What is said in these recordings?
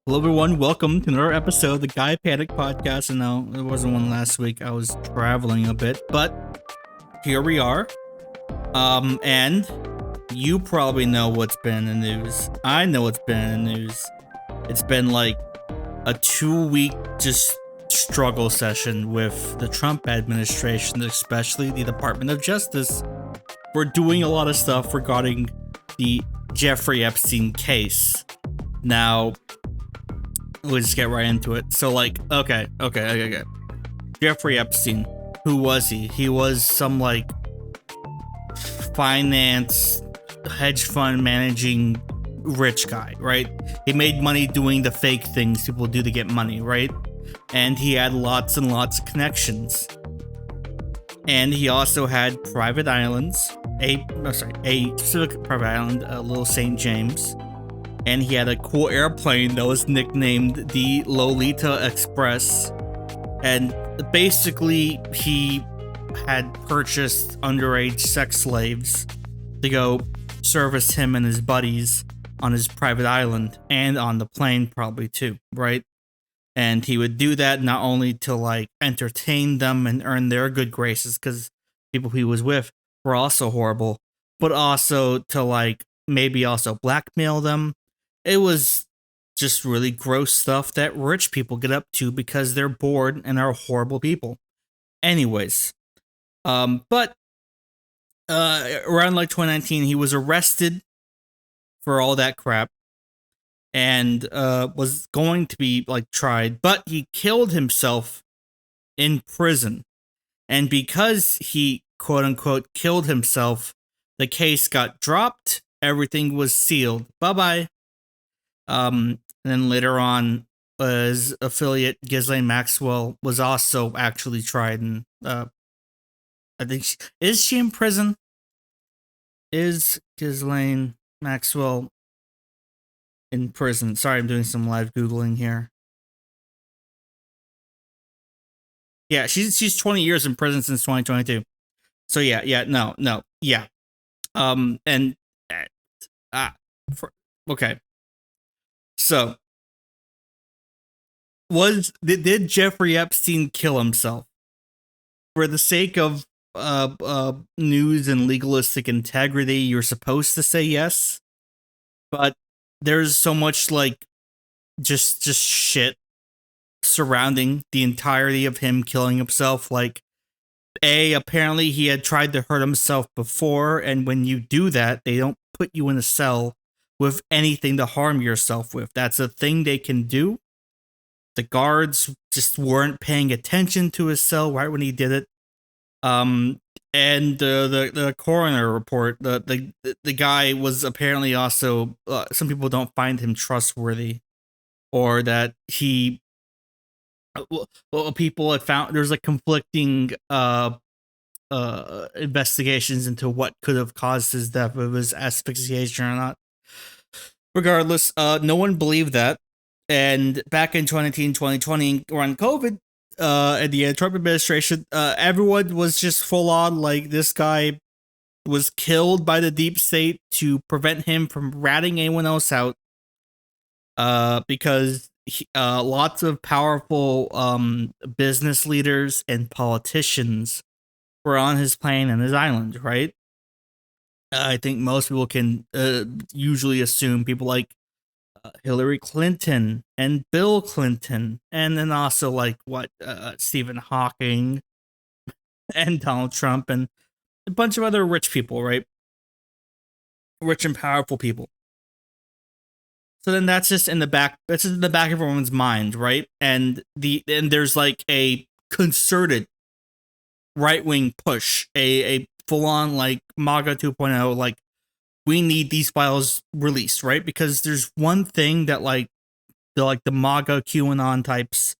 Hello, everyone. Welcome to another episode of the Guy Panic Podcast. And no, there wasn't one last week. I was traveling a bit, but here we are. And you probably know what's been in the news. I know what's been in the news. It's been like a 2-week just struggle session with the Trump administration, especially the Department of Justice. We're doing a lot of stuff regarding the Jeffrey Epstein case. Now, we'll just get right into it. So, like, okay. Jeffrey Epstein, who was he? He was some, like, finance, hedge fund managing rich guy, right? He made money doing the fake things people do to get money, right? And he had lots and lots of connections. And he also had private islands, a specific private island, Little St. James. And he had a cool airplane that was nicknamed the Lolita Express. And basically, he had purchased underage sex slaves to go service him and his buddies on his private island and on the plane probably too, right? And he would do that not only to like entertain them and earn their good graces because people he was with were also horrible, but also to like maybe also blackmail them. It was just really gross stuff that rich people get up to because they're bored and are horrible people. Anyways, but around like 2019, he was arrested for all that crap and was going to be like tried, but he killed himself in prison. And because he quote unquote killed himself, the case got dropped. Everything was sealed. Bye-bye. And then later on, his affiliate Ghislaine Maxwell was also actually tried, and I think is she in prison? Is Ghislaine Maxwell in prison? Sorry, I'm doing some live googling here. Yeah, she's 20 years in prison since 2022. So yeah, yeah. Okay. So, did Jeffrey Epstein kill himself for the sake of news and legalistic integrity? You're supposed to say yes, but there's so much like just shit surrounding the entirety of him killing himself. Like, apparently he had tried to hurt himself before, and when you do that, they don't put you in a cell with anything to harm yourself with. That's a thing they can do. The guards just weren't paying attention to his cell right when he did it. And the coroner report, the guy was apparently also some people don't find him trustworthy, or that he people had found there's like conflicting investigations into what could have caused his death, if it was asphyxiation or not. Regardless, no one believed that. And back in 2019, 2020, around COVID, and the Trump administration, everyone was just full on like this guy was killed by the deep state to prevent him from ratting anyone else out. Because lots of powerful business leaders and politicians were on his plane and his island, right? I think most people can usually assume people like Hillary Clinton and Bill Clinton, and then also like Stephen Hawking and Donald Trump and a bunch of other rich people, right? Rich and powerful people. So then that's just in the back. That's just in the back of everyone's mind, right? And there's like a concerted right-wing push, a full-on like MAGA 2.0, like we need these files released, right? Because there's one thing that like the MAGA QAnon types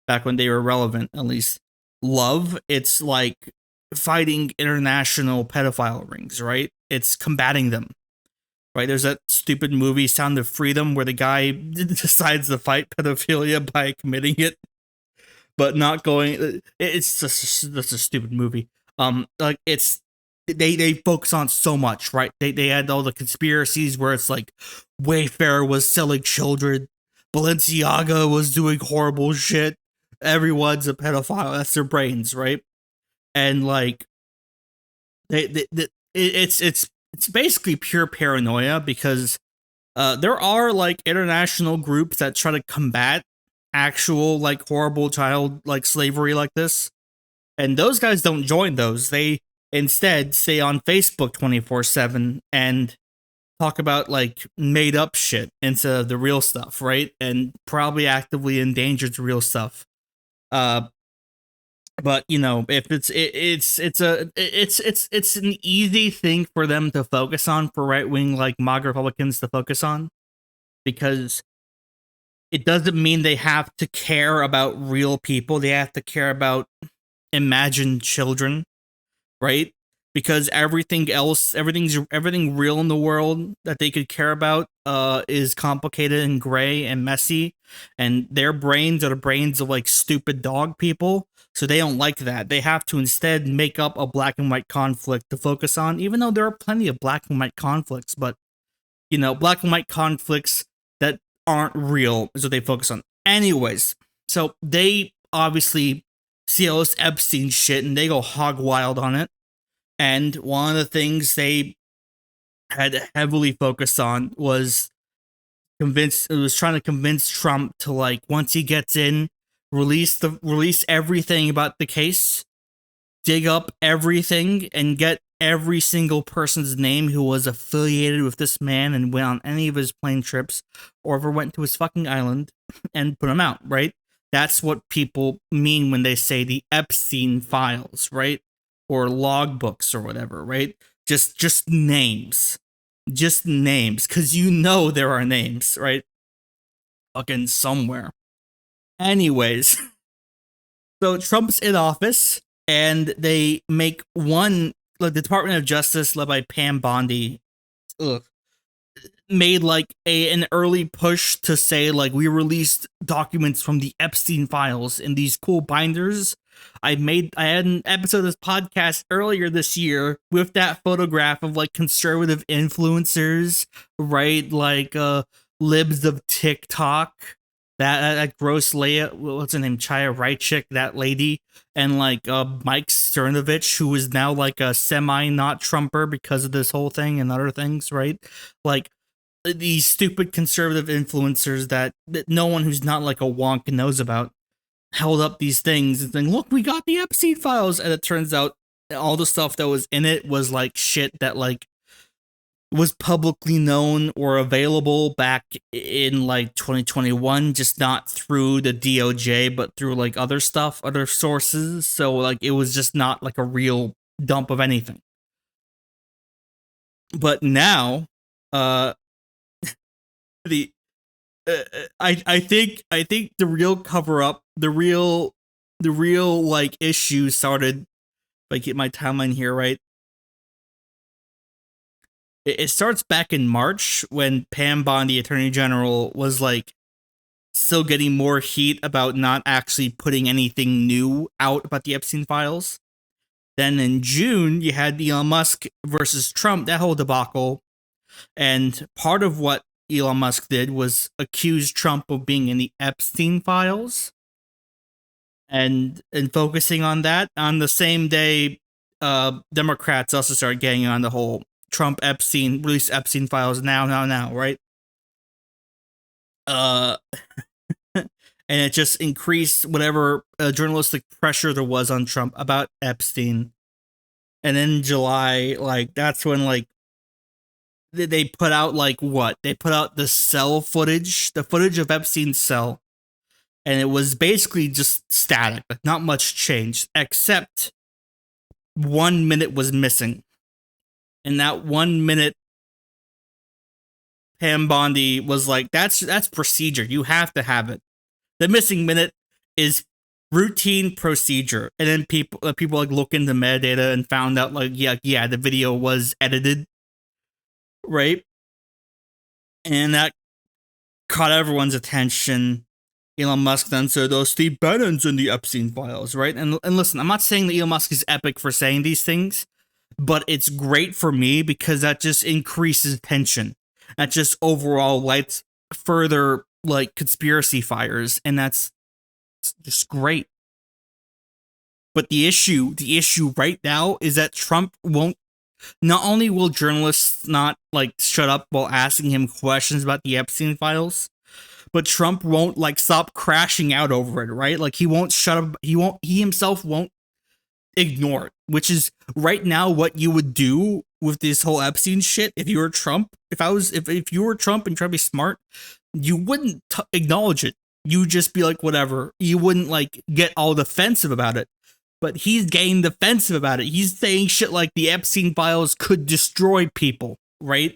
back when they were relevant, at least, love. It's like fighting international pedophile rings, right? It's combating them, right? There's that stupid movie Sound of Freedom where the guy decides to fight pedophilia by committing it, but not going. It's just that's a stupid movie. Like it's they focus on so much, right? They had all the conspiracies where it's like Wayfair was selling children Balenciaga was doing horrible shit. Everyone's a pedophile. That's their brains, right? And like, it's basically pure paranoia because there are like international groups that try to combat actual like horrible child like slavery like this, and those guys don't join those. They instead stay on Facebook 24/7 and talk about like made up shit instead of the real stuff, right? And probably actively endangers the real stuff. But you know, if it's an easy thing for them to focus on, for right wing like MAGA Republicans to focus on, because it doesn't mean they have to care about real people. They have to care about imagined children, right? Because everything else, everything real in the world that they could care about is complicated and gray and messy, and their brains are the brains of like stupid dog people, so they don't like that. They have to instead make up a black and white conflict to focus on, even though there are plenty of black and white conflicts, but you know, black and white conflicts that aren't real is what they focus on. Anyways, so they obviously see all this Epstein shit and they go hog wild on it. And one of the things they had heavily focused on was trying to convince Trump to, like, once he gets in, release everything about the case, dig up everything, and get every single person's name who was affiliated with this man and went on any of his plane trips or ever went to his fucking island, and put him out, right? That's what people mean when they say the Epstein Files, right? Or logbooks or whatever, right? Just names. Just names, because you know there are names, right? Fucking somewhere. Anyways, so Trump's in office, and they make one, like the Department of Justice, led by Pam Bondi, made like an early push to say, like, we released documents from the Epstein Files in these cool binders. I had an episode of this podcast earlier this year with that photograph of like conservative influencers, right? Like libs of TikTok, that gross Leia, what's her name, Chaya Rychik, that lady, and like Mike Cernovich, who is now like a semi not Trumper because of this whole thing and other things, right? Like these stupid conservative influencers that no one who's not like a wonk knows about, held up these things and saying, look, we got the Epstein Files. And it turns out all the stuff that was in it was like shit that like was publicly known or available back in like 2021, just not through the DOJ, but through like other stuff, other sources. So like it was just not like a real dump of anything. But now, the I think the real cover up, the real like issue started. If I get my timeline here right, it starts back in March when Pam Bondi, Attorney General, was like still getting more heat about not actually putting anything new out about the Epstein Files. Then in June, you had Elon Musk versus Trump, that whole debacle, and part of what Elon Musk did was accuse Trump of being in the Epstein Files, and focusing on that. On the same day, Democrats also started getting on the whole Trump Epstein, release Epstein Files now, right? And it just increased whatever journalistic pressure there was on Trump about Epstein. And in July, like, that's when like they put out like what? They put out the cell footage, the footage of Epstein's cell. And it was basically just static, like not much changed, except 1 minute was missing. And that 1 minute, Pam Bondi was like, that's procedure. You have to have it. The missing minute is routine procedure. And then people like look into metadata and found out like, yeah, the video was edited. Right? And that caught everyone's attention. Elon Musk then said, oh, Steve Bannon's in the Epstein Files, right? And listen, I'm not saying that Elon Musk is epic for saying these things, but it's great for me because that just increases tension. That just overall lights further like conspiracy fires, and that's just great. But the issue right now is that Trump won't. Not only will journalists not like shut up while asking him questions about the Epstein files, but Trump won't like stop crashing out over it, right? Like he won't shut up. He himself won't ignore it, which is right now what you would do with this whole Epstein shit. If you were Trump, if you were Trump and try to be smart, you wouldn't acknowledge it. You just be like, whatever. You wouldn't like get all defensive about it. But he's getting defensive about it. He's saying shit like the Epstein files could destroy people, right?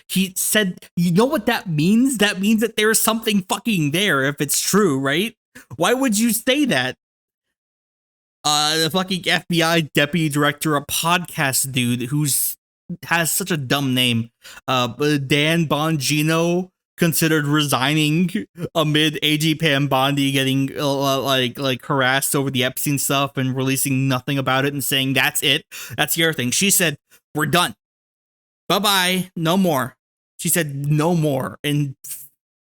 He said, you know what that means? That means that there's something fucking there if it's true, right? Why would you say that? The fucking FBI deputy director, a podcast dude who's has such a dumb name, Dan Bongino, considered resigning amid AG Pam Bondi getting like harassed over the Epstein stuff and releasing nothing about it and saying that's it. That's the other thing. She said, we're done. Bye-bye. No more. She said no more. And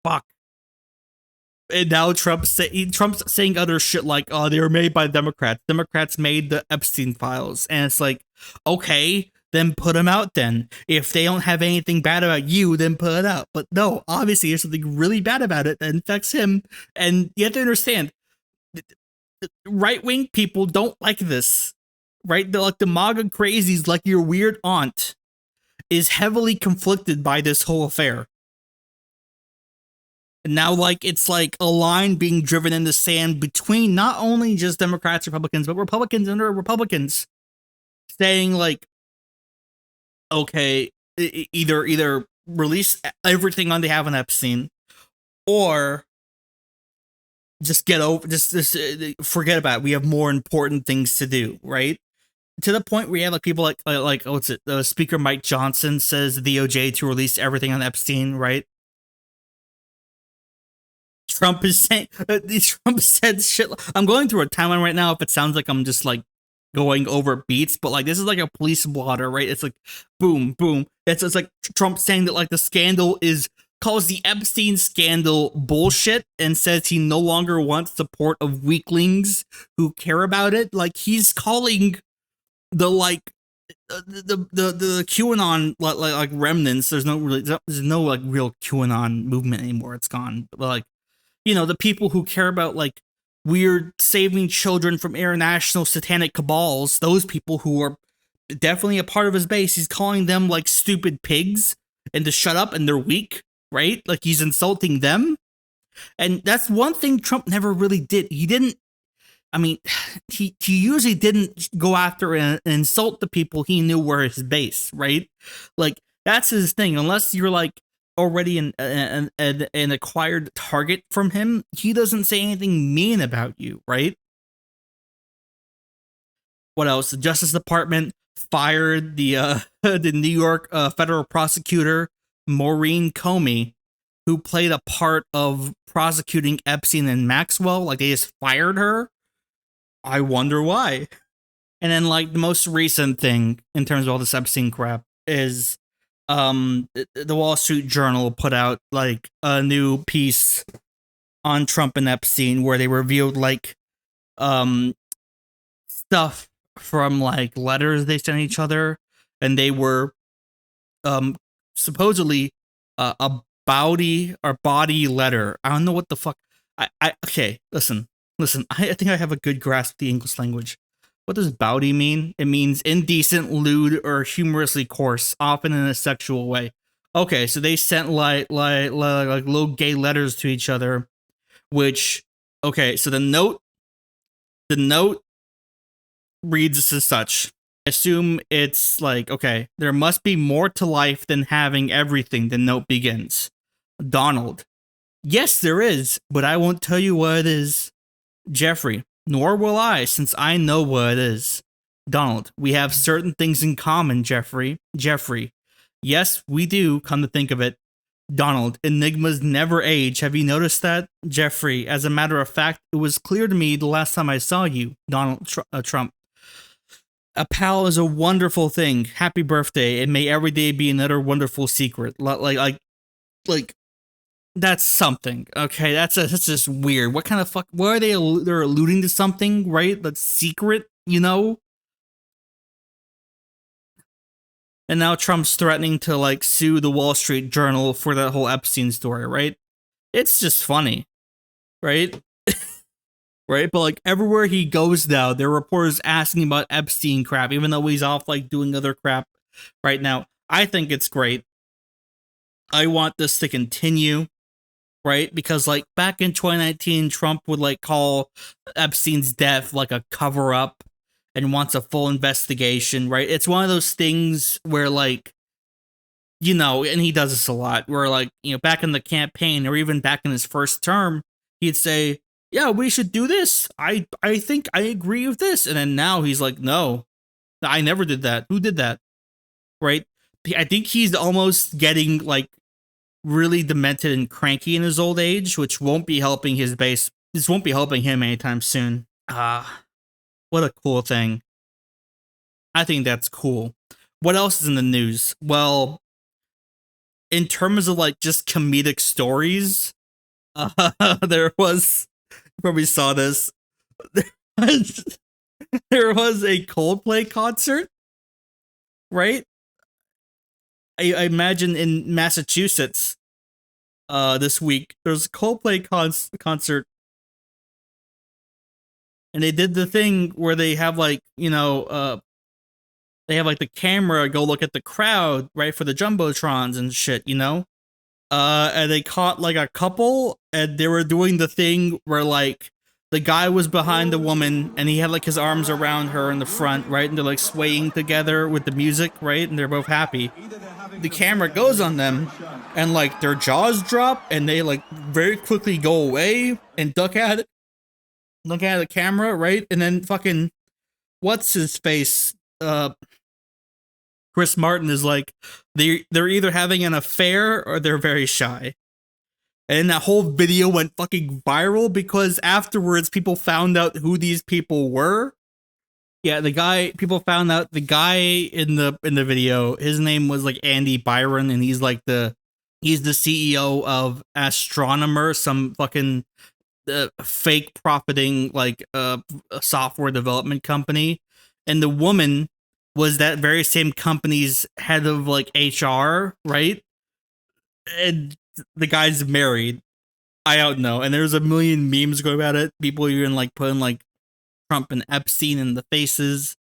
fuck. And now Trump's saying other shit like, oh, they were made by Democrats. Democrats made the Epstein files. And it's like, okay, then put them out then. If they don't have anything bad about you, then put it out. But no, obviously there's something really bad about it that infects him. And you have to understand, right-wing people don't like this, right? Like the MAGA crazies, like your weird aunt, is heavily conflicted by this whole affair. And now, like, it's like a line being driven in the sand between not only just Democrats, Republicans, but Republicans and Republicans, saying like, okay, either release everything on behalf of Epstein, or just get over, just forget about it. We have more important things to do, right? To the point where you have like people like what's it? Speaker Mike Johnson says the DOJ to release everything on Epstein, right? Trump is saying Trump said shit. I'm going through a timeline right now. If it sounds like I'm just like going over beats, but like this is like a police blotter, right? It's like boom, boom. It's like Trump saying that like the scandal calls the Epstein scandal bullshit and says he no longer wants support of weaklings who care about it. Like he's calling the like the QAnon like remnants. There's no like real QAnon movement anymore. It's gone. But like, you know, the people who care about like weird saving children from international satanic cabals, those people who are definitely a part of his base, he's calling them like stupid pigs and to shut up and they're weak, right? Like he's insulting them. And that's one thing Trump never really did. He didn't, I mean, he usually didn't go after and insult the people he knew were his base, right? Like that's his thing. Unless you're like already an acquired target from him, he doesn't say anything mean about you, right? What else? The Justice Department fired the the New York federal prosecutor Maureen Comey, who played a part of prosecuting Epstein and Maxwell. Like they just fired her. I wonder why. And then like the most recent thing in terms of all this Epstein crap is the Wall Street Journal put out like a new piece on Trump and Epstein where they revealed like stuff from like letters they sent each other, and they were supposedly a body letter. I don't know what the fuck. Okay, listen. I think I have a good grasp of the English language. What does bawdy mean? It means indecent, lewd, or humorously coarse, often in a sexual way. Okay, so they sent like little gay letters to each other, which, okay, so the note reads as such. Assume it's like, okay, there must be more to life than having everything, the note begins. Donald. Yes, there is, but I won't tell you what it is. Jeffrey. Nor will I, since I know what it is. Donald. We have certain things in common, Jeffrey. Jeffrey. Yes, we do, come to think of it. Donald. Enigmas never age. Have you noticed that? Jeffrey. As a matter of fact, it was clear to me the last time I saw you. Donald Trump. A pal is a wonderful thing. Happy birthday, and may every day be another wonderful secret. Like That's something. Okay, that's just weird. What kind of fuck? What are they? They're alluding to something, right? That's secret, you know. And now Trump's threatening to like sue the Wall Street Journal for that whole Epstein story, right? It's just funny, right? Right? But like everywhere he goes now, there are reporters asking about Epstein crap, even though he's off like doing other crap right now. I think it's great. I want this to continue, right? Because like back in 2019, Trump would like call Epstein's death like a cover up and wants a full investigation, right? It's one of those things where like, you know, and he does this a lot, where like, you know, back in the campaign or even back in his first term, he'd say, yeah, we should do this. I think I agree with this. And then now he's like, no, I never did that. Who did that? Right? I think he's almost getting like really demented and cranky in his old age, which won't be helping his base. This won't be helping him anytime soon. What a cool thing. I think that's cool. What else is in the news? Well, in terms of like just comedic stories, there was, you probably saw this. There was a Coldplay concert, right? I imagine in Massachusetts this week. There's a Coldplay concert, and they did the thing where they have like, you know, they have like the camera go look at the crowd, right, for the jumbotrons and shit, you know. And they caught like a couple, and they were doing the thing where like the guy was behind the woman and he had like his arms around her in the front, right, and they're like swaying together with the music, right, and they're both happy. The camera goes on them, and like their jaws drop, and they like very quickly go away and look at the camera, right, and then fucking what's his face, Chris Martin is like, they're either having an affair or they're very shy. And that whole video went fucking viral because afterwards people found out who these people were. Yeah, people found out the guy in the video, his name was like Andy Byron, and he's the CEO of Astronomer, some fucking fake profiting like a software development company. And the woman was that very same company's head of like HR, right? And the guy's married. I don't know. And there's a million memes going about it. People even like putting like Trump and Epstein in the faces.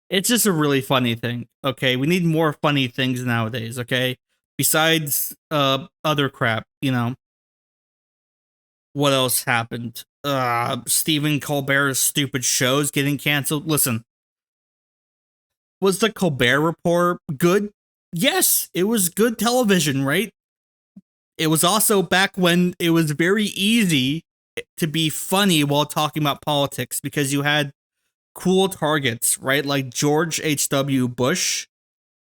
It's just a really funny thing. Okay, we need more funny things nowadays. Okay, besides other crap. You know, what else happened? Stephen Colbert's stupid shows getting canceled. Listen, was the Colbert Report good? Yes, it was good television, right? It was also back when it was very easy to be funny while talking about politics because you had cool targets, right? Like George H.W. Bush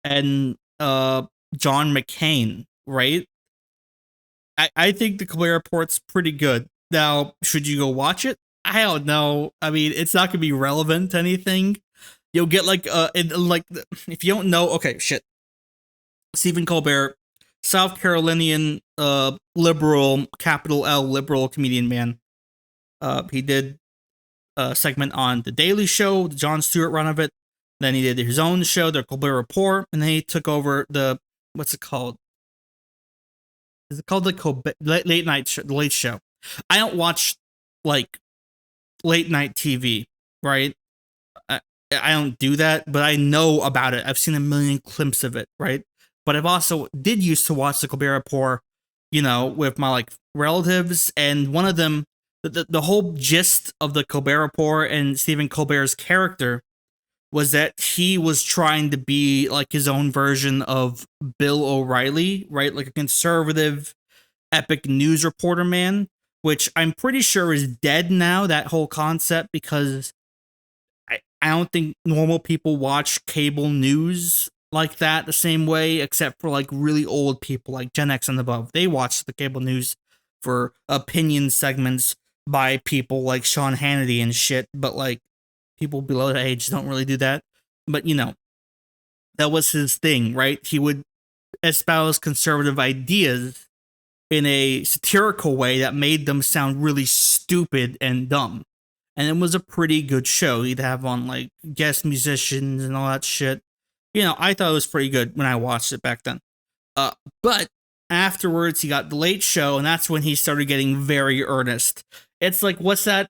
and John McCain, right? I think the Colbert Report's pretty good. Now, should you go watch it? I don't know. I mean, it's not gonna be relevant to anything. You'll get like if you don't know, okay, shit. Stephen Colbert, South Carolinian liberal, capital L liberal comedian man. He did a segment on The Daily Show, the Jon Stewart run of it. Then he did his own show, the Colbert Report, and then he took over the, what's it called? Is it called the Colbert late night show, the Late Show? I don't watch like late night TV, right? I don't do that, but I know about it. I've seen a million clips of it, right? But I've also did used to watch the Colbert Report, you know, with my like relatives, and one of them, the whole gist of the Colbert Report and Stephen Colbert's character was that he was trying to be like his own version of Bill O'Reilly, right? Like a conservative, epic news reporter man, which I'm pretty sure is dead now, that whole concept, because I don't think normal people watch cable news like that the same way, except for like really old people like Gen X and above. They watch the cable news for opinion segments by people like Sean Hannity and shit, but like people below that age don't really do that. But you know, that was his thing, right? He would espouse conservative ideas in a satirical way that made them sound really stupid and dumb. And it was a pretty good show. He'd have on like guest musicians and all that shit. You know, I thought it was pretty good when I watched it back then. But afterwards, he got the Late Show, and that's when he started getting very earnest. It's like, what's that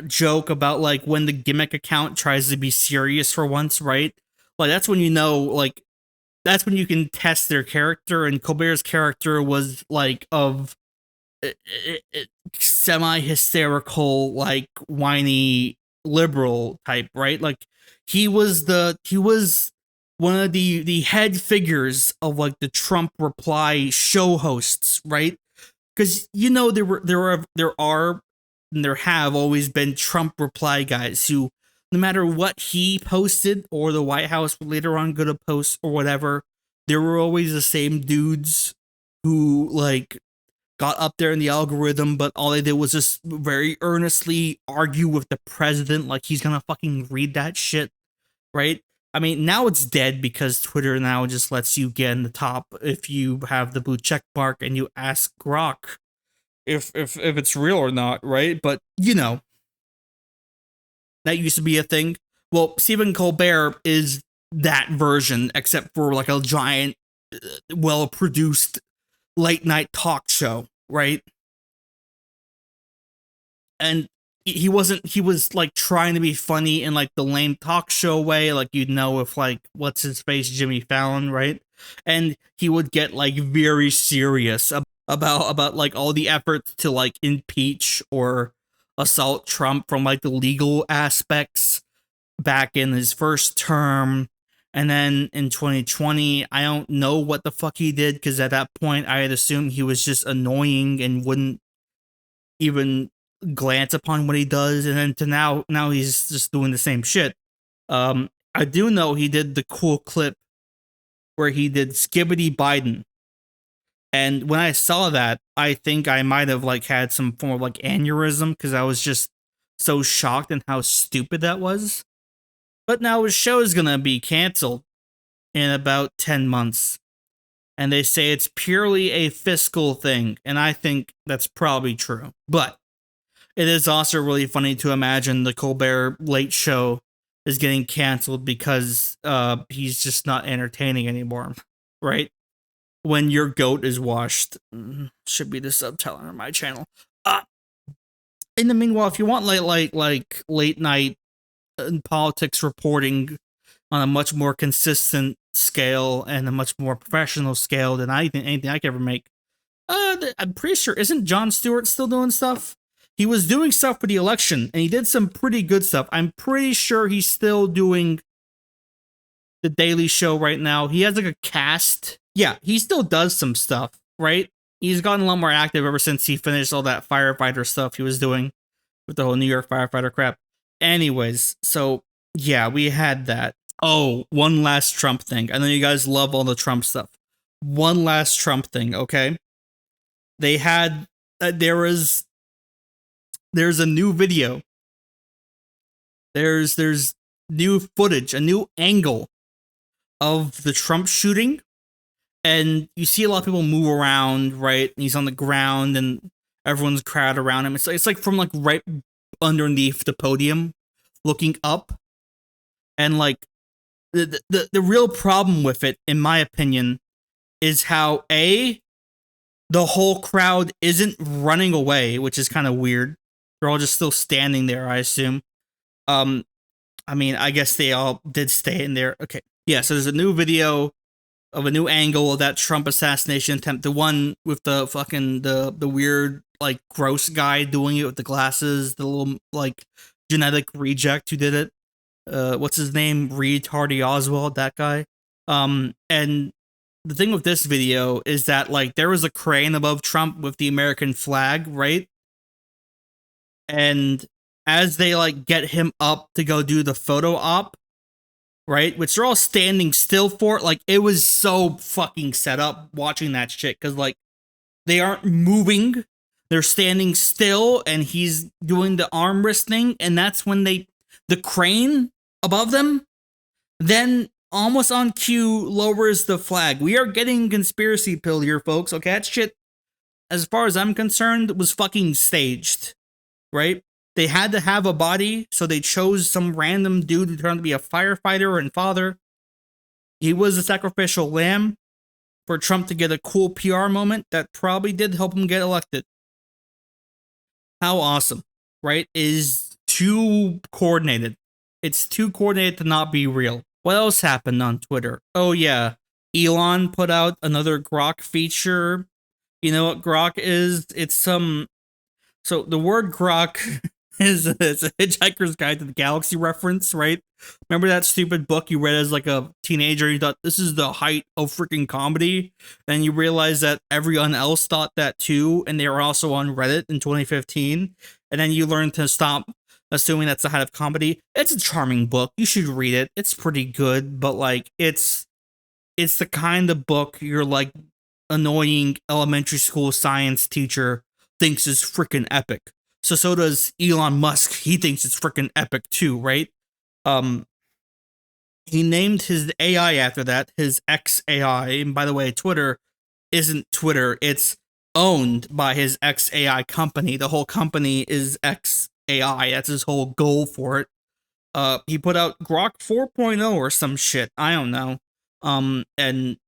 joke about like when the gimmick account tries to be serious for once, right? Like that's when you know, like that's when you can test their character. And Colbert's character was like of semi-hysterical, like whiny liberal type, right? Like he was one of the head figures of like the Trump reply show hosts, right? Because you know there are and there have always been Trump reply guys who, no matter what he posted or the White House would later on go to post or whatever, there were always the same dudes who like got up there in the algorithm, but all they did was just very earnestly argue with the president like he's gonna fucking read that shit, right? I mean, now it's dead because Twitter now just lets you get in the top if you have the blue check mark and you ask Grok if it's real or not, right? But you know, that used to be a thing. Well, Stephen Colbert is that version, except for like a giant, well-produced late night talk show, right? And he was like trying to be funny in like the lame talk show way, like you'd know if like what's his face, Jimmy Fallon, right? And he would get like very serious about like all the efforts to like impeach or assault Trump from like the legal aspects back in his first term. And then in 2020, I don't know what the fuck he did, because at that point I had assumed he was just annoying and wouldn't even glance upon what he does. And then to now he's just doing the same shit. I do know he did the cool clip where he did Skibbity Biden. And when I saw that, I think I might have like had some form of like aneurysm, because I was just so shocked in how stupid that was. But now his show is gonna be canceled in about 10 months. And they say it's purely a fiscal thing, and I think that's probably true. But it is also really funny to imagine the Colbert Late Show is getting canceled because he's just not entertaining anymore, right? When your goat is washed, should be the subtitle on my channel. In the meanwhile, if you want like late night politics reporting on a much more consistent scale and a much more professional scale than anything I could ever make, I'm pretty sure, isn't Jon Stewart still doing stuff? He was doing stuff for the election, and he did some pretty good stuff. I'm pretty sure he's still doing The Daily Show right now. He has like a cast. Yeah, he still does some stuff, right? He's gotten a lot more active ever since he finished all that firefighter stuff he was doing with the whole New York firefighter crap. Anyways, so yeah, we had that. Oh, one last Trump thing. I know you guys love all the Trump stuff. One last Trump thing, okay? They had there's a new video. There's new footage, a new angle of the Trump shooting, and you see a lot of people move around, right? And he's on the ground, and everyone's crowded around him. It's like from like right underneath the podium, looking up, and like the real problem with it, in my opinion, is how the whole crowd isn't running away, which is kind of weird. They're all just still standing there, I assume. I mean, I guess they all did stay in there. Okay. Yeah, so there's a new video of a new angle of that Trump assassination attempt. The one with the fucking, the weird, like, gross guy doing it with the glasses. The little, like, genetic reject who did it. What's his name? Reed Hardy Oswald, that guy. And the thing with this video is that, like, there was a crane above Trump with the American flag, right? And as they, like, get him up to go do the photo op, right, which they're all standing still for, like, it was so fucking set up watching that shit, because, like, they aren't moving, they're standing still, and he's doing the arm wrist thing, and that's when the crane above them, then almost on cue lowers the flag. We are getting conspiracy pill here, folks, okay? That shit as far as I'm concerned, was fucking staged, right? They had to have a body, so they chose some random dude who turned out to be a firefighter and father. He was a sacrificial lamb for Trump to get a cool PR moment that probably did help him get elected. How awesome, right? Is too coordinated. It's too coordinated to not be real. What else happened on Twitter? Oh yeah, Elon put out another Grok feature. You know what Grok is? It's some. So the word Grok it's a Hitchhiker's Guide to the Galaxy reference, right? Remember that stupid book you read as like a teenager? You thought this is the height of freaking comedy, and you realize that everyone else thought that too, and they were also on Reddit in 2015. And then you learn to stop assuming that's the height of comedy. It's a charming book. You should read it. It's pretty good, but like it's the kind of book your like annoying elementary school science teacher thinks is freaking epic. So does Elon Musk. He thinks it's freaking epic too, right? He named his AI after that, his XAI. And by the way, Twitter isn't Twitter. It's owned by his XAI company. The whole company is XAI. That's his whole goal for it. He put out Grok 4.0 or some shit. I don't know. And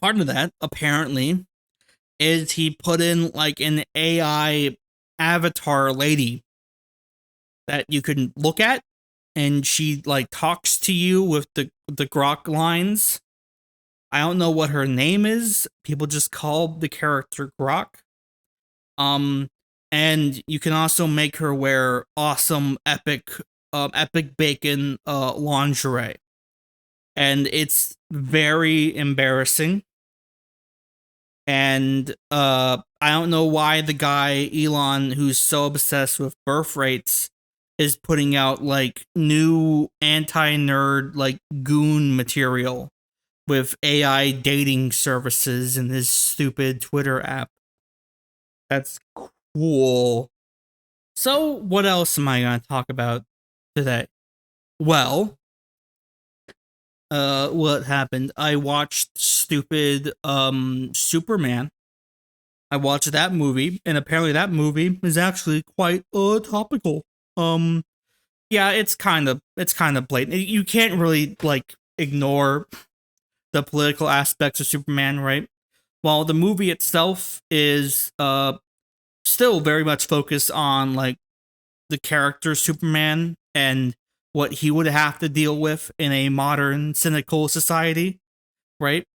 part of that, apparently, is he put in like an AI avatar lady that you can look at, and she like talks to you with the Grok lines. I don't know what her name is. People just call the character Grok. And you can also make her wear awesome epic bacon lingerie. And it's very embarrassing. And I don't know why the guy Elon, who's so obsessed with birth rates, is putting out like new anti-nerd like goon material with AI dating services in his stupid Twitter app. That's cool. So what else am I going to talk about today? Well, what happened? I watched stupid Superman. I watched that movie, and apparently that movie is actually quite topical. Yeah, it's kind of blatant. You can't really like ignore the political aspects of Superman, right? While the movie itself is still very much focused on like the character Superman and what he would have to deal with in a modern cynical society, right?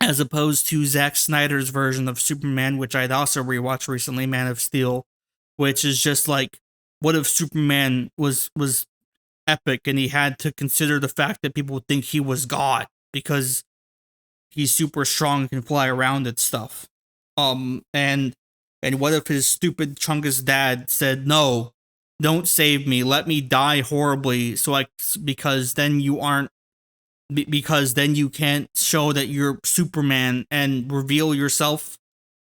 As opposed to Zack Snyder's version of Superman, which I'd also rewatched recently, Man of Steel, which is just like, what if Superman was epic and he had to consider the fact that people would think he was God because he's super strong and can fly around and stuff. And what if his stupid Chungus dad said, "No, don't save me. Let me die horribly." Because then you aren't, because then you can't show that you're Superman and reveal yourself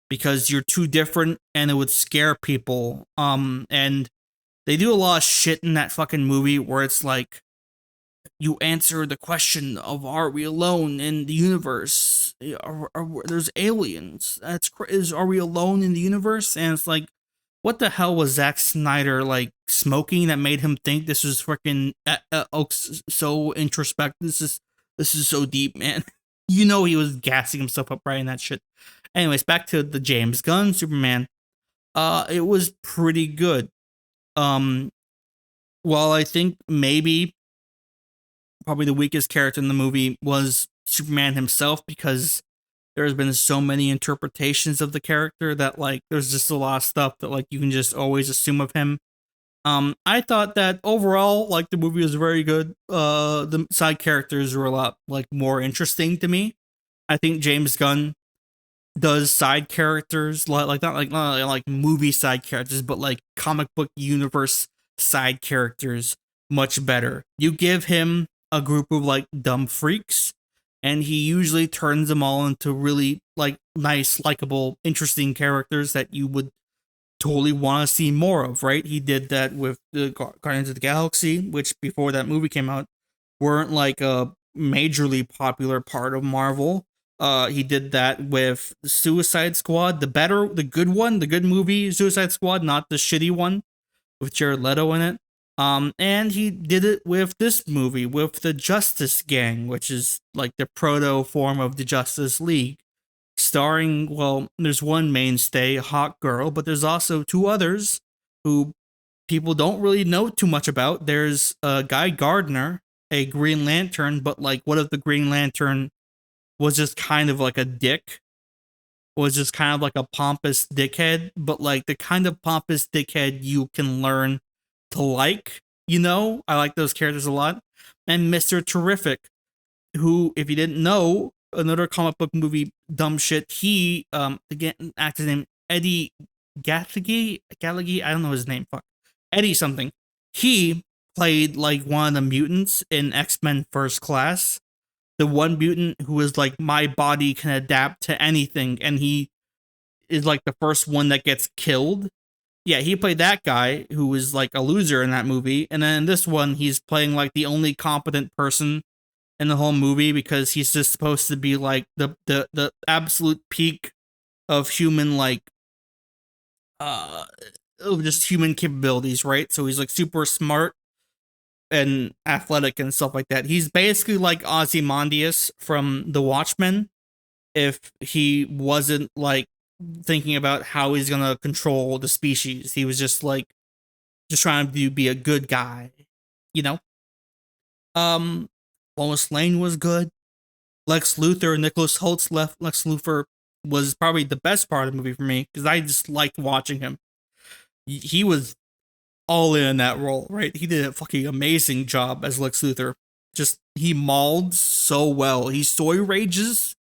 because you're too different and it would scare people. And they do a lot of shit in that fucking movie where it's like, you answer the question of, are we alone in the universe? There's aliens. Are we alone in the universe? And it's like, what the hell was Zack Snyder like smoking that made him think this was freaking so introspective? This is so deep, man. You know he was gassing himself up writing that shit. Anyways, back to the James Gunn Superman. It was pretty good. While I think maybe probably the weakest character in the movie was Superman himself, because there's been so many interpretations of the character that like there's just a lot of stuff that like you can just always assume of him. I thought that overall, like, the movie was very good. The side characters were a lot like more interesting to me. I think James Gunn does side characters like not like movie side characters, but like comic book universe side characters much better. You give him a group of like dumb freaks, and he usually turns them all into really like nice, likable, interesting characters that you would totally want to see more of, right? He did that with the Guardians of the Galaxy, which before that movie came out weren't like a majorly popular part of Marvel, He did that with Suicide Squad, the good one, the good movie Suicide Squad, not the shitty one with Jared Leto in it. And he did it with this movie, with the Justice Gang, which is like the proto form of the Justice League, starring, well, there's one mainstay, Hawk Girl, but there's also two others who people don't really know too much about. There's Guy Gardner, a Green Lantern, but like, what if the Green Lantern was just kind of like a dick? Was just kind of like a pompous dickhead, but like the kind of pompous dickhead you can learn to like. You know, I like those characters a lot. And Mr. Terrific, who, if you didn't know, another comic book movie dumb shit. He again, actor's name Eddie Gallagher. I don't know his name. Fuck, Eddie something. He played like one of the mutants in X-Men First Class. The one mutant who is like, my body can adapt to anything, and he is like the first one that gets killed. Yeah, he played that guy who was like a loser in that movie, and then in this one, he's playing like the only competent person in the whole movie because he's just supposed to be like the absolute peak of human like of just human capabilities, right? So he's like super smart and athletic and stuff like that. He's basically like Ozymandias from The Watchmen if he wasn't like thinking about how he's gonna control the species. He was just like just trying to be a good guy, you know. Um, Lois Lane was good. Lex Luthor, Nicholas Holt's left Lex Luthor was probably the best part of the movie for me because I just liked watching him. He was all in that role, right? He did a fucking amazing job as Lex Luthor. Just he mauled so well. He soy rages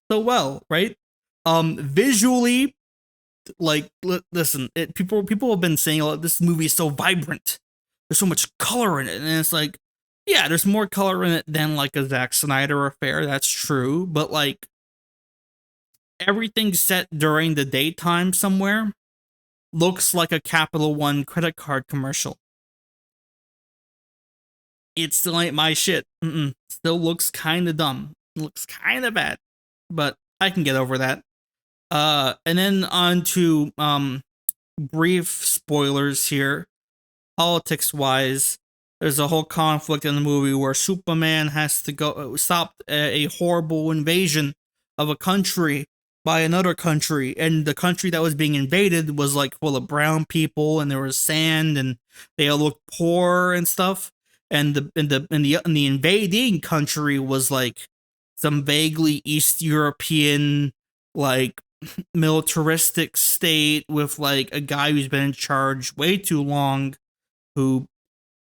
so well, right? Visually, like listen, people have been saying, "Oh, this movie is so vibrant. There's so much color in it," and it's like, yeah, there's more color in it than like a Zack Snyder affair. That's true, but like everything set during the daytime somewhere looks like a Capital One credit card commercial. It still ain't my shit. Still looks kind of dumb. Looks kind of bad, but I can get over that. And then on to brief spoilers here. Politics wise, there's a whole conflict in the movie where Superman has to go stop a horrible invasion of a country by another country, and the country that was being invaded was like full of brown people, and there was sand, and they all looked poor and stuff. And the invading country was like some vaguely East European like militaristic state with like a guy who's been in charge way too long, who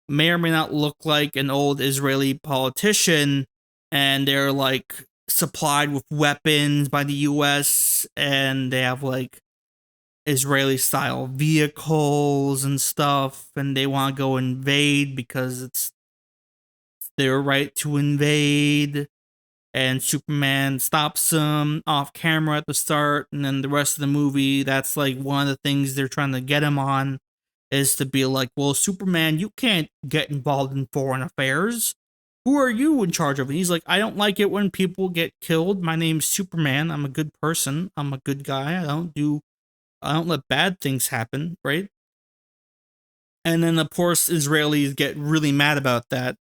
may or may not look like an old Israeli politician, and they're like supplied with weapons by the US, and they have like Israeli style vehicles and stuff, and they want to go invade because it's their right to invade. And Superman stops him off camera at the start, and then the rest of the movie, that's like one of the things they're trying to get him on, is to be like, well, Superman, you can't get involved in foreign affairs. Who are you in charge of? And he's like, I don't like it when people get killed. My name's Superman. I'm a good person. I'm a good guy. I don't let bad things happen, right? And then of course Israelis get really mad about that.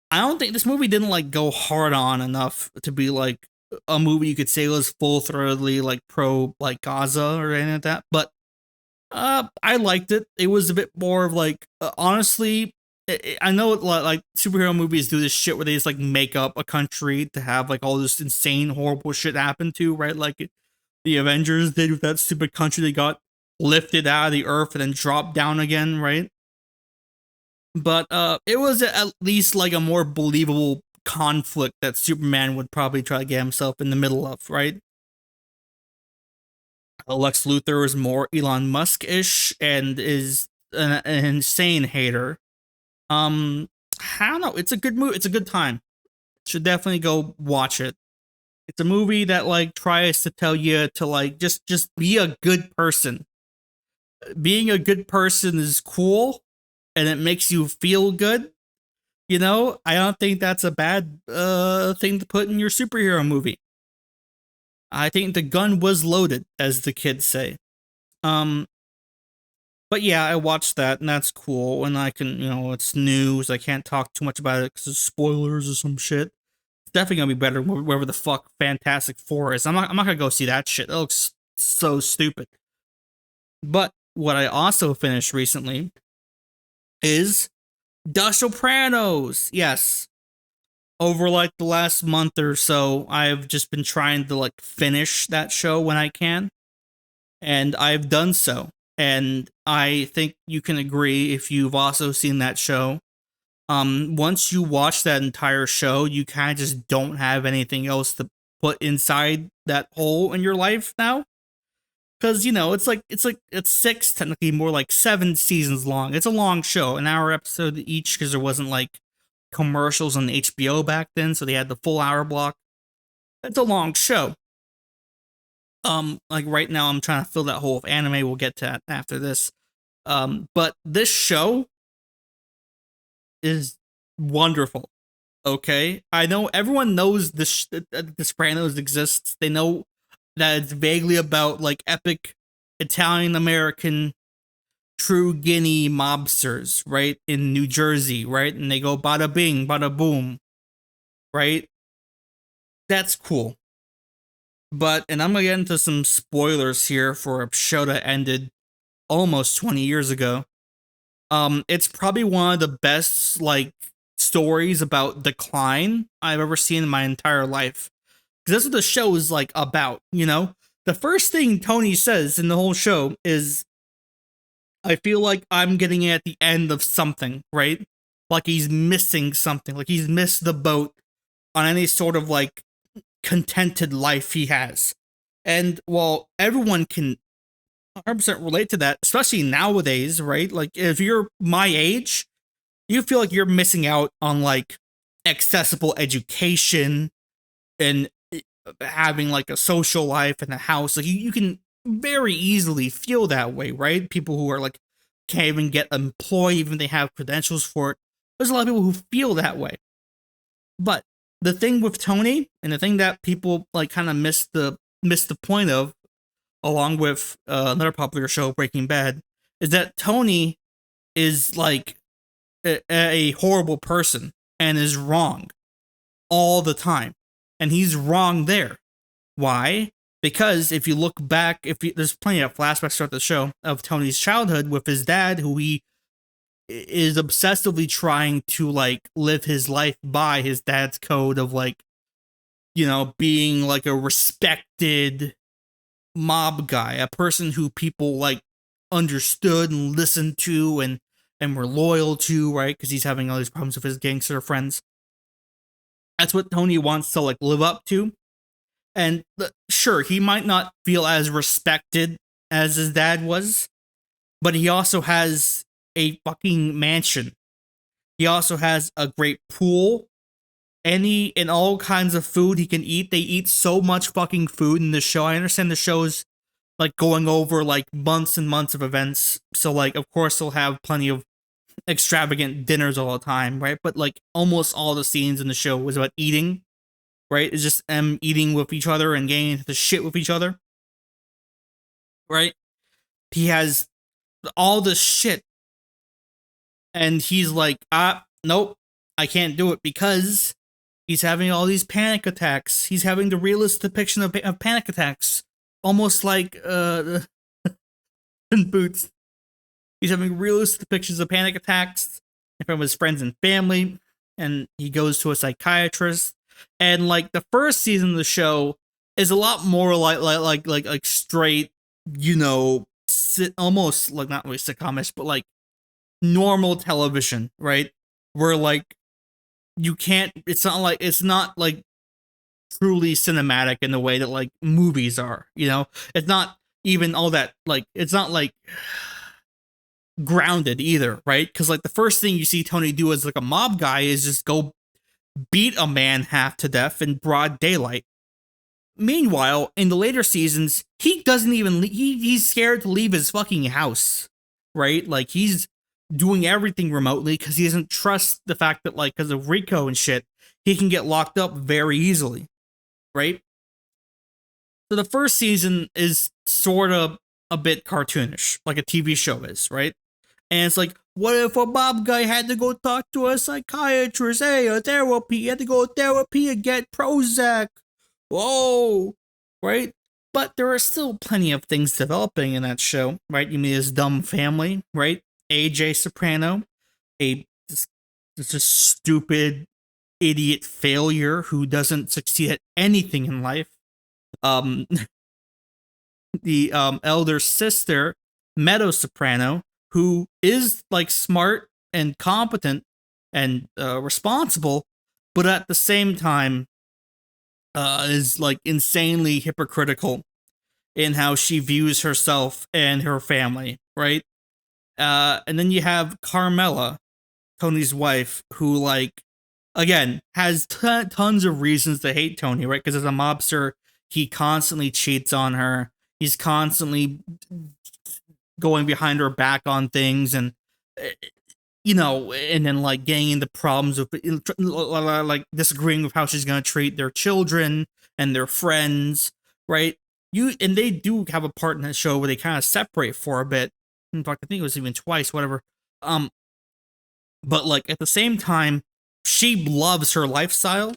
I don't think this movie didn't like go hard on enough to be like a movie you could say was full throatedly like pro like Gaza or anything like that. But I liked it. It was a bit more of like honestly, I know like superhero movies do this shit where they just like make up a country to have like all this insane horrible shit happen to, right? Like the Avengers did with that stupid country they got lifted out of the earth and then dropped down again, right? But it was at least like a more believable conflict that Superman would probably try to get himself in the middle of, right? Lex Luthor is more Elon Musk-ish and is an insane hater. I don't know. It's a good movie. It's a good time. Should definitely go watch it. It's a movie that like tries to tell you to like just be a good person. Being a good person is cool, and it makes you feel good. You know, I don't think that's a bad thing to put in your superhero movie. I think the gun was loaded, as the kids say. Um, but yeah, I watched that, and that's cool. And I can, it's news. I can't talk too much about it because of spoilers or some shit. It's definitely gonna be better wherever the fuck Fantastic Four is. I'm not gonna go see that shit. It looks so stupid. But what I also finished recently is The Sopranos. Yes, over like the last month or so, I've just been trying to like finish that show when I can, and I've done so. And I think you can agree if you've also seen that show. Once you watch that entire show, you kind of just don't have anything else to put inside that hole in your life now. Because it's six, technically more like 7 seasons long. It's a long show, an hour episode each, because there wasn't like commercials on HBO back then, so they had the full hour block. It's a long show. Like right now, I'm trying to fill that hole of anime. We'll get to that after this. But this show is wonderful. Okay, I know everyone knows the Sopranos exists. They know that it's vaguely about like epic Italian American True Guinea mobsters, right, in New Jersey, right, and they go bada bing, bada boom, right. That's cool. And I'm gonna get into some spoilers here for a show that ended almost 20 years ago. It's probably one of the best like stories about decline I've ever seen in my entire life. Because that's what the show is like about, The first thing Tony says in the whole show is, I feel like I'm getting at the end of something, right? Like he's missing something, like he's missed the boat on any sort of like contented life he has. And while everyone can 100% relate to that, especially nowadays, right? Like if you're my age, you feel like you're missing out on like accessible education and having like a social life and a house. Like you can very easily feel that way, right? People who are like can't even get employed even if they have credentials for it. There's a lot of people who feel that way. But the thing with Tony, and the thing that people like kind of miss the point of, along with another popular show, Breaking Bad, is that Tony is like a horrible person and is wrong all the time. And he's wrong there. Why? Because if you look back, there's plenty of flashbacks throughout the show of Tony's childhood with his dad, who he is obsessively trying to like live his life by his dad's code of like, being like a respected mob guy, a person who people like understood and listened to and were loyal to, right? Because he's having all these problems with his gangster friends. That's what Tony wants to like live up to. And sure, he might not feel as respected as his dad was, but he also has a fucking mansion. He also has a great pool. And all kinds of food he can eat. They eat so much fucking food in the show. I understand the show's like going over like months and months of events. So like, of course, they'll have plenty of extravagant dinners all the time, right? But like almost all the scenes in the show was about eating, right? It's just them eating with each other and getting into the shit with each other, right? He has all this shit, and he's like, nope, I can't do it because he's having all these panic attacks. He's having the realist depiction of panic attacks, almost like in Boots. He's having realistic depictions of panic attacks in front of his friends and family, and he goes to a psychiatrist. And like the first season of the show is a lot more like straight, almost like not really sitcomish, but like normal television, right? Where like it's not like truly cinematic in the way that like movies are, It's not even all that like, it's not like grounded either, right? Because like the first thing you see Tony do as like a mob guy is just go beat a man half to death in broad daylight. Meanwhile, in the later seasons, he doesn't even he's scared to leave his fucking house, right? Like he's doing everything remotely because he doesn't trust the fact that like because of Rico and shit, he can get locked up very easily, right? So the first season is sort of a bit cartoonish, like a TV show is, right? And it's like, what if a mob guy had to go talk to a psychiatrist? Hey, a therapy. He had to go to therapy and get Prozac. Whoa, right? But there are still plenty of things developing in that show, right? You mean his dumb family, right? AJ Soprano, a just stupid idiot failure who doesn't succeed at anything in life. Um, the elder sister, Meadow Soprano, who is like smart and competent and responsible, but at the same time is like insanely hypocritical in how she views herself and her family, right? And then you have Carmela, Tony's wife, who like again has tons of reasons to hate Tony, right? Because as a mobster, he constantly cheats on her. He's constantly going behind her back on things, and you know, and then like getting into problems with like disagreeing with how she's gonna treat their children and their friends, right? And they do have a part in that show where they kind of separate for a bit. In fact, I think it was even twice, whatever. Um, but like at the same time, she loves her lifestyle,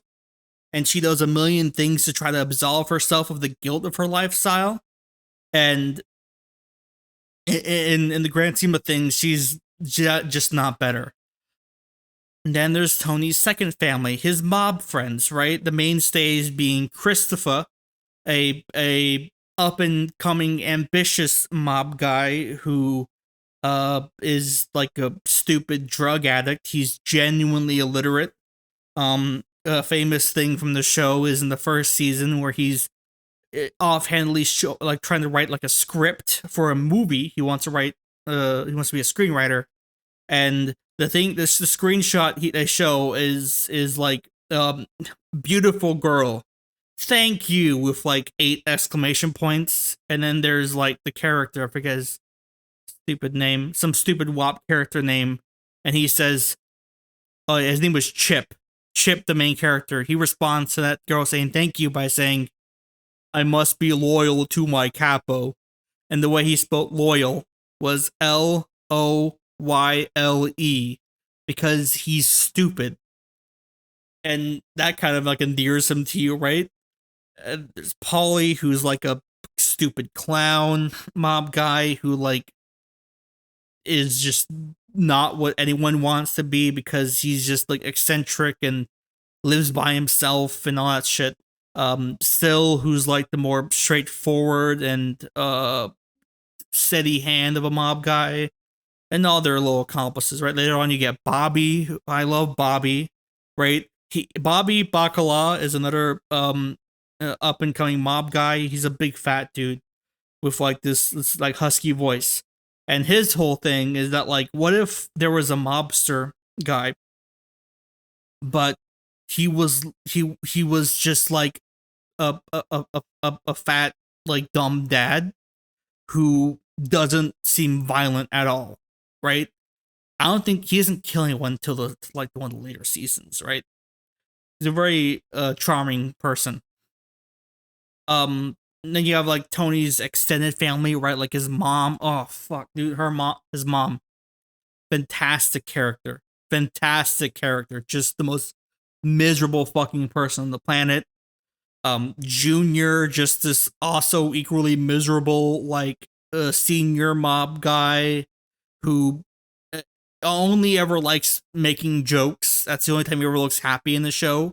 and she does a million things to try to absolve herself of the guilt of her lifestyle. And in the grand scheme of things, she's just not better. And then there's Tony's second family, his mob friends, right? The mainstays being Christopher, a up and coming ambitious mob guy who is like a stupid drug addict. He's genuinely illiterate. A famous thing from the show is in the first season where he's offhandedly like trying to write like a script for a movie. He wants to write. He wants to be a screenwriter, and the screenshot they show is like beautiful girl, thank you, with like 8 exclamation points, and then there's like the character, I forget his stupid name, some stupid WAP character name, and he says, oh, his name was Chip. Chip, the main character, he responds to that girl saying thank you by saying, I must be loyal to my capo. And the way he spelled loyal was Loyle, because he's stupid. And that kind of like endears him to you, right? And there's Paulie, who's like a stupid clown mob guy who like is just not what anyone wants to be because he's just like eccentric and lives by himself and all that shit. Still, who's like the more straightforward and steady hand of a mob guy, and all their little accomplices, right? Later on, you get Bobby. I love Bobby, right? Bobby Bacala is another up and coming mob guy. He's a big fat dude with like this like husky voice, and his whole thing is that like, what if there was a mobster guy, but he was just like a fat like dumb dad who doesn't seem violent at all, right? I don't think he isn't killing anyone until one of the later seasons, right? He's a very charming person. Then you have like Tony's extended family, right? Like his mom. Oh fuck, dude, his mom, fantastic character, just the most miserable fucking person on the planet. Junior, just this also equally miserable like senior mob guy who only ever likes making jokes. That's the only time he ever looks happy in the show.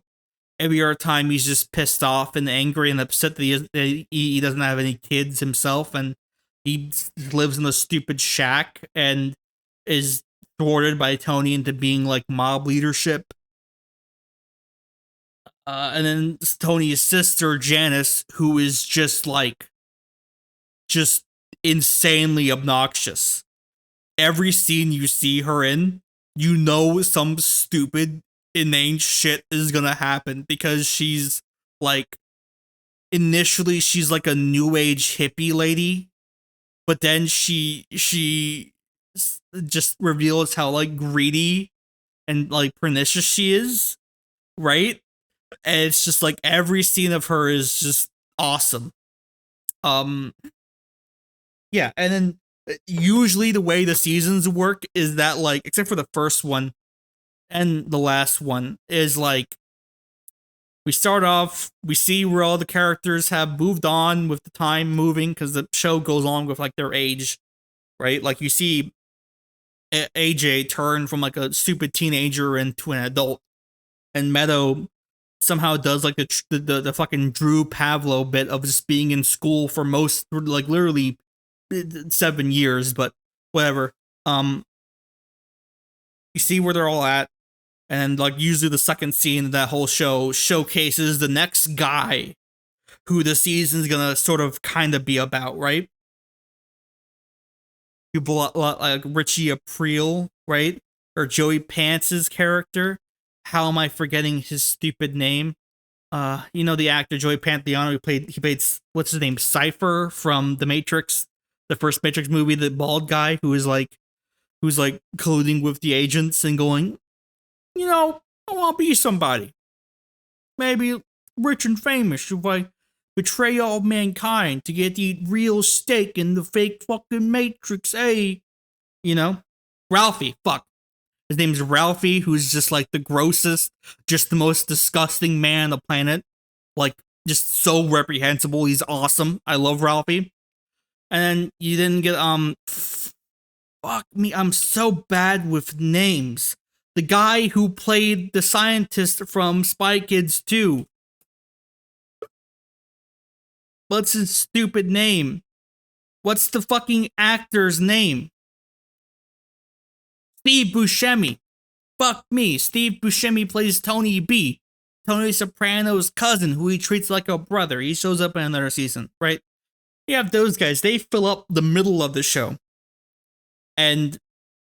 Every other time he's just pissed off and angry and upset that he doesn't have any kids himself, and he lives in a stupid shack and is thwarted by Tony into being like mob leadership. And then Tony's sister Janice, who is just insanely obnoxious. Every scene you see her in, you know some stupid, inane shit is gonna happen because she's like, initially she's like a new age hippie lady, but then she just reveals how like greedy and like pernicious she is, right? And it's just like every scene of her is just awesome. Um, yeah, and then usually the way the seasons work is that, like, except for the first one and the last one, is like we start off, we see where all the characters have moved on with the time moving because the show goes on with like their age, right? Like you see AJ turn from like a stupid teenager into an adult, and Meadow somehow does like the fucking Drew Pavlo bit of just being in school for most, like, literally 7 years, but whatever. You see where they're all at, and like usually the second scene of that whole show showcases the next guy who the season's gonna sort of kind of be about, right? People like Richie Aprile, right? Or Joey Pants's character. How am I forgetting his stupid name? You know, the actor Joey Pantoliano, he played what's his name, Cypher from the Matrix, the first Matrix movie, the bald guy who's like colluding with the agents and going, you know, I want to be somebody, maybe rich and famous if I betray all mankind to get the real stake in the fake fucking Matrix, eh? You know, Ralphie, fuck. His name's Ralphie, who's just like the grossest, just the most disgusting man on the planet. Like, just so reprehensible. He's awesome. I love Ralphie. And then you didn't get, fuck me, I'm so bad with names. The guy who played the scientist from Spy Kids 2. What's his stupid name? What's the fucking actor's name? Steve Buscemi. Fuck me. Steve Buscemi plays Tony B. Tony Soprano's cousin, who he treats like a brother. He shows up in another season, right? You have those guys. They fill up the middle of the show. And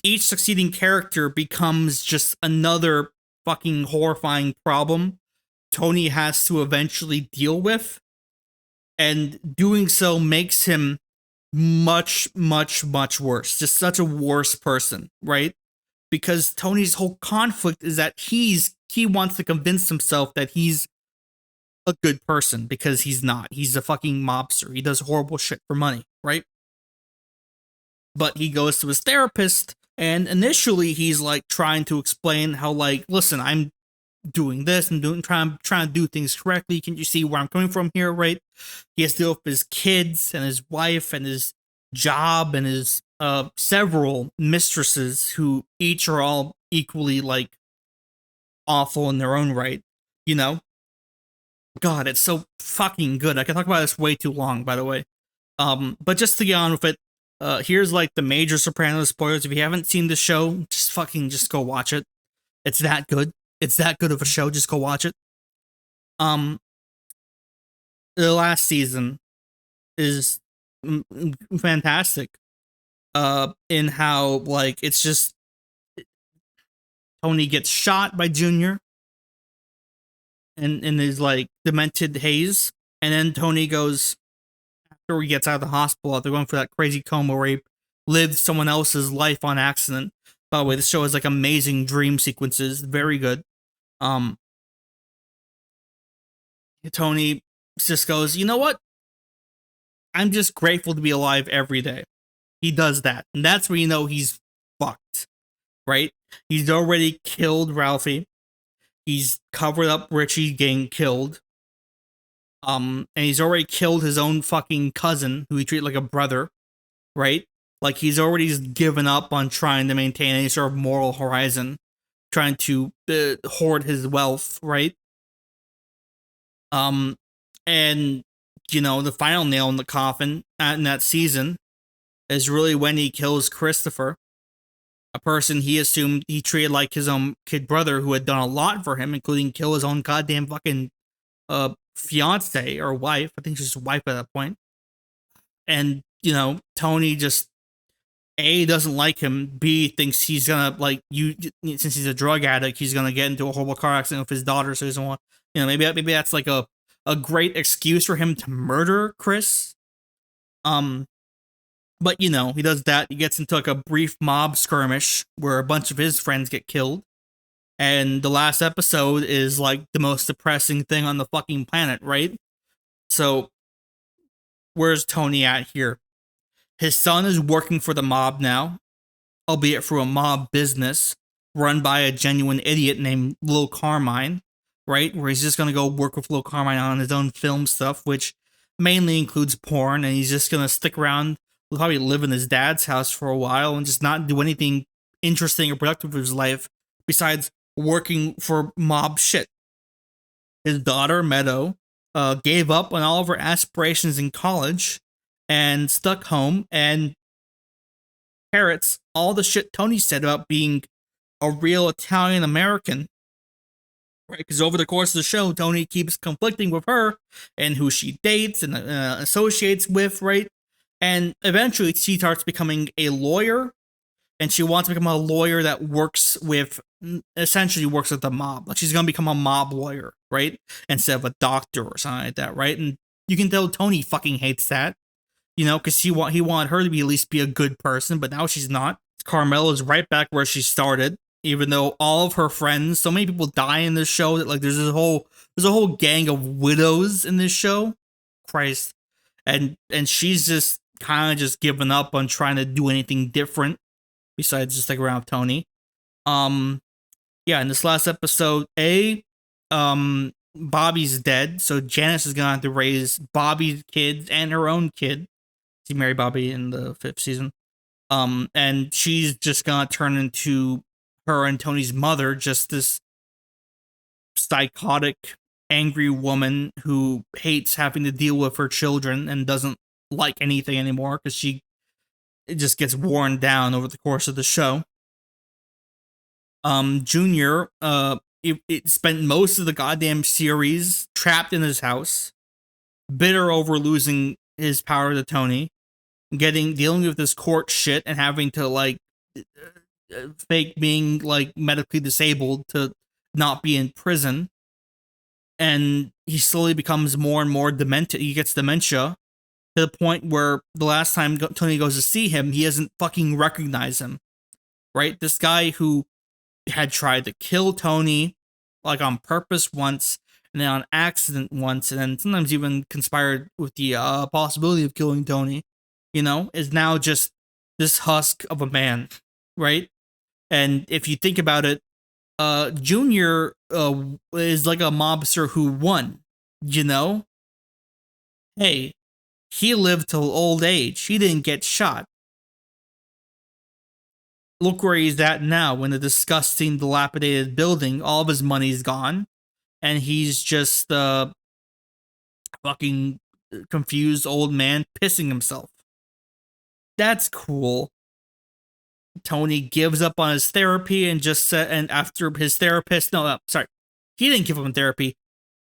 each succeeding character becomes just another fucking horrifying problem Tony has to eventually deal with. And doing so makes him much, much, much worse. Just such a worse person, right? Because Tony's whole conflict is that he wants to convince himself that he's a good person, because he's not. He's a fucking mobster. He does horrible shit for money, right? But he goes to his therapist, and initially he's like trying to explain how, like, listen, I'm doing this and trying to do things correctly. Can you see where I'm coming from here, right? He has to deal with his kids and his wife and his job and his several mistresses who each are all equally like awful in their own right, you know? God, it's so fucking good. I can talk about this way too long, by the way. But just to get on with it, here's like the major Sopranos spoilers. If you haven't seen the show, just go watch it. It's that good. It's that good of a show. Just go watch it. The last season is fantastic. In how, like, it's just Tony gets shot by Junior and in his like demented haze, and then Tony goes, after he gets out of the hospital after going for that crazy coma where he lived someone else's life on accident. By the way, this show has like amazing dream sequences, very good. Tony just goes, you know what? I'm just grateful to be alive every day. He does that, and that's where you know he's fucked, right? He's already killed Ralphie. He's covered up Richie getting killed. And he's already killed his own fucking cousin, who he treated like a brother, right? Like, he's already just given up on trying to maintain any sort of moral horizon, trying to hoard his wealth, right? And you know, the final nail in the coffin in that season is really when he kills Christopher, a person he assumed he treated like his own kid brother, who had done a lot for him, including kill his own goddamn fucking fiance or wife. I think she's wife at that point. And, you know, Tony just A, doesn't like him, B, thinks he's gonna, like, since he's a drug addict, he's gonna get into a horrible car accident with his daughter, so he doesn't want, you know, maybe that's like a great excuse for him to murder Chris. But, you know, he does that. He gets into like a brief mob skirmish where a bunch of his friends get killed. And the last episode is like the most depressing thing on the fucking planet, right? So where's Tony at here? His son is working for the mob now, albeit through a mob business run by a genuine idiot named Lil Carmine, right? Where he's just gonna go work with Lil Carmine on his own film stuff, which mainly includes porn, and he's just gonna stick around, probably live in his dad's house for a while and just not do anything interesting or productive with his life besides working for mob shit. His daughter, Meadow, gave up on all of her aspirations in college and stuck home and parrots all the shit Tony said about being a real Italian American. Right, because over the course of the show, Tony keeps conflicting with her and who she dates and associates with, right? And eventually she starts becoming a lawyer, and she wants to become a lawyer that essentially works with the mob. Like, she's going to become a mob lawyer, right? Instead of a doctor or something like that, right? And you can tell Tony fucking hates that, you know, because he wanted her to be at least be a good person, but now she's not. Carmela is right back where she started, even though all of her friends, so many people die in this show that, like, there's a whole gang of widows in this show. Christ. And she's just kind of just given up on trying to do anything different besides just stick around with Tony. Yeah, in this last episode, Bobby's dead, so Janice is gonna have to raise Bobby's kids and her own kid. She married Bobby in the 5th season. And she's just gonna turn into her and Tony's mother, just this psychotic, angry woman who hates having to deal with her children and doesn't like anything anymore because it just gets worn down over the course of the show. Junior, it spent most of the goddamn series trapped in his house, bitter over losing his power to Tony, dealing with this court shit and having to, like, fake being, like, medically disabled to not be in prison. And he slowly becomes more and more demented. He gets dementia to the point where the last time Tony goes to see him, he doesn't fucking recognize him. Right? This guy who had tried to kill Tony, like, on purpose once, and then on accident once, and then sometimes even conspired with the possibility of killing Tony, you know, is now just this husk of a man, right? And if you think about it, Junior is like a mobster who won, you know? Hey, he lived till old age. He didn't get shot. Look where he's at now, in a disgusting, dilapidated building. All of his money's gone, and he's just a fucking confused old man pissing himself. That's cool. Tony gives up on his therapy and just said, and after his therapist, he didn't give up on therapy.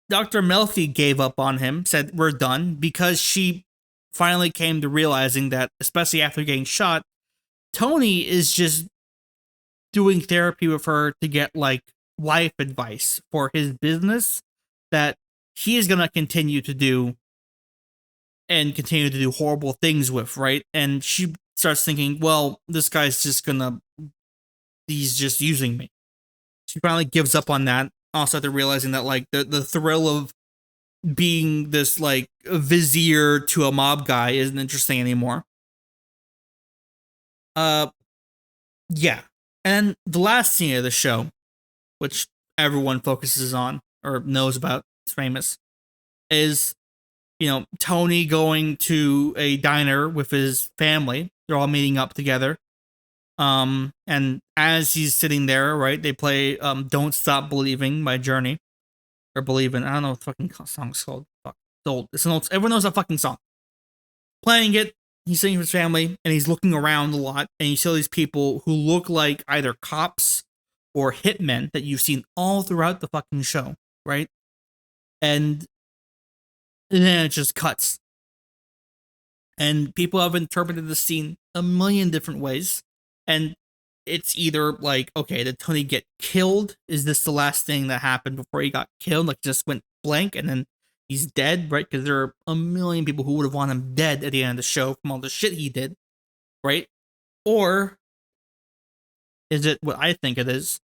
Dr. Melfi gave up on him, said, we're done, because she finally came to realizing that, especially after getting shot, Tony is just doing therapy with her to get, like, life advice for his business that he is going to continue to do and continue to do horrible things with, right? And she starts thinking, well, this guy's he's just using me. She finally gives up on that. Also after realizing that, like, the thrill of being this, like, vizier to a mob guy isn't interesting anymore. Yeah. And the last scene of the show, which everyone focuses on or knows about, it's famous, is, you know, Tony going to a diner with his family. They're all meeting up together. And as he's sitting there, right, they play Don't Stop Believing by Journey. Or Believin'. I don't know what the fucking song's called. Fuck. It's old. Everyone knows that fucking song. Playing it, he's sitting with his family, and he's looking around a lot, and you see all these people who look like either cops or hitmen that you've seen all throughout the fucking show, right? And then it just cuts. And people have interpreted the scene a million different ways. And it's either like, okay, did Tony get killed? Is this the last thing that happened before he got killed? Like, just went blank and then he's dead, right? Because there are a million people who would have wanted him dead at the end of the show from all the shit he did, right? Or is it what I think it is?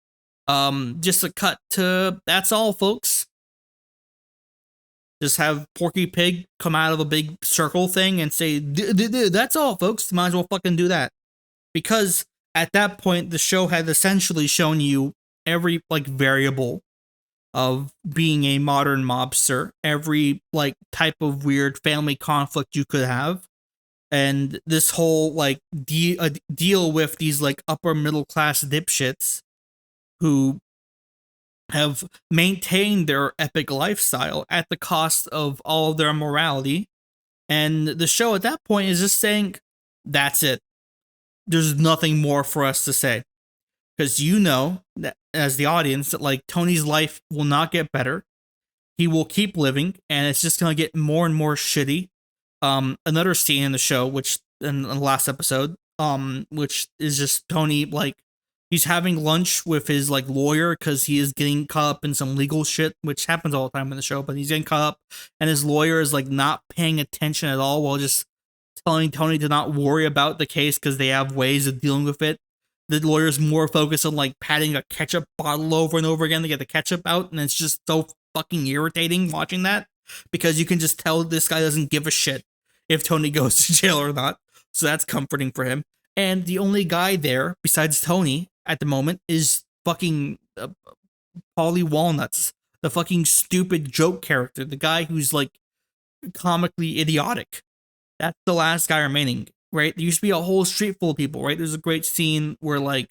Just a cut to, that's all, folks. Just have Porky Pig come out of a big circle thing and say, that's all, folks. Might as well fucking do that. Because at that point, the show had essentially shown you every, like, variable of being a modern mobster, every, like, type of weird family conflict you could have. And this whole, like, deal with these, like, upper middle class dipshits who have maintained their epic lifestyle at the cost of all of their morality. And the show at that point is just saying, that's it. There's nothing more for us to say. Because you know, that as the audience, that, like, Tony's life will not get better. He will keep living, and it's just going to get more and more shitty. Another scene in the show, which in the last episode, which is just Tony, like, he's having lunch with his, like, lawyer because he is getting caught up in some legal shit, which happens all the time in the show, but he's getting caught up, and his lawyer is, like, not paying attention at all while just telling Tony to not worry about the case because they have ways of dealing with it. The lawyer's more focused on, like, patting a ketchup bottle over and over again to get the ketchup out, and it's just so fucking irritating watching that, because you can just tell this guy doesn't give a shit if Tony goes to jail or not, so that's comforting for him. And the only guy there, besides Tony, at the moment, is fucking Paulie Walnuts, the fucking stupid joke character, the guy who's, like, comically idiotic. That's the last guy remaining, right? There used to be a whole street full of people, right? There's a great scene where, like,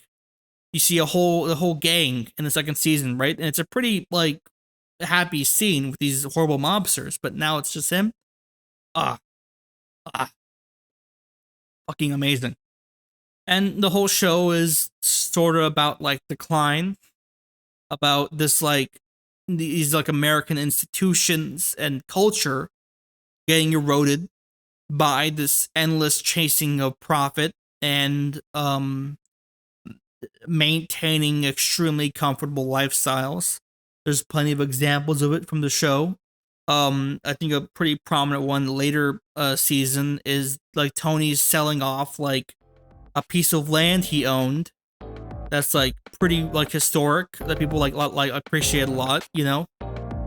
you see the whole gang in the second season, right? And it's a pretty, like, happy scene with these horrible mobsters, but now it's just him. Fucking amazing. And the whole show is sort of about, like, decline, about this, like, these, like, American institutions and culture getting eroded by this endless chasing of profit and maintaining extremely comfortable lifestyles. There's plenty of examples of it from the show. I think a pretty prominent one later season is, like, Tony's selling off, like, a piece of land he owned that's, like, pretty, like, historic, that people like appreciate a lot, you know.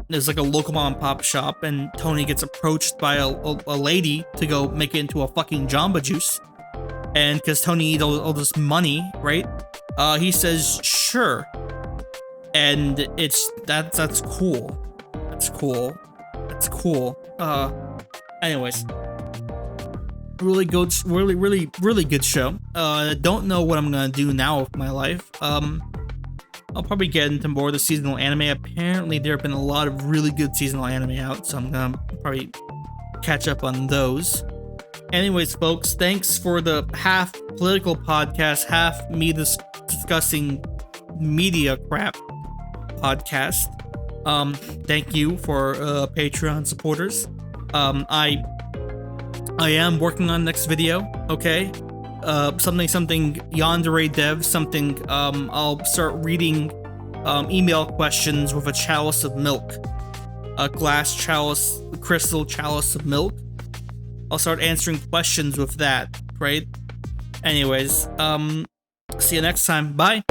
There's, like, a local mom and pop shop, and Tony gets approached by a lady to go make it into a fucking Jamba Juice. And because Tony needs all this money, right? He says, sure. And that's cool. That's cool. That's cool. Anyways. Really good show. Don't know what I'm gonna do now with my life. I'll probably get into more of the seasonal anime. Apparently there have been a lot of really good seasonal anime out, so I'm gonna probably catch up on those. Anyways, folks, thanks for the half political podcast, half me discussing media crap podcast. Thank you for Patreon supporters. I am working on next video, okay? Something yandere dev, something, I'll start reading email questions with a chalice of milk. A glass chalice, crystal chalice of milk. I'll start answering questions with that, right? Anyways, see you next time. Bye!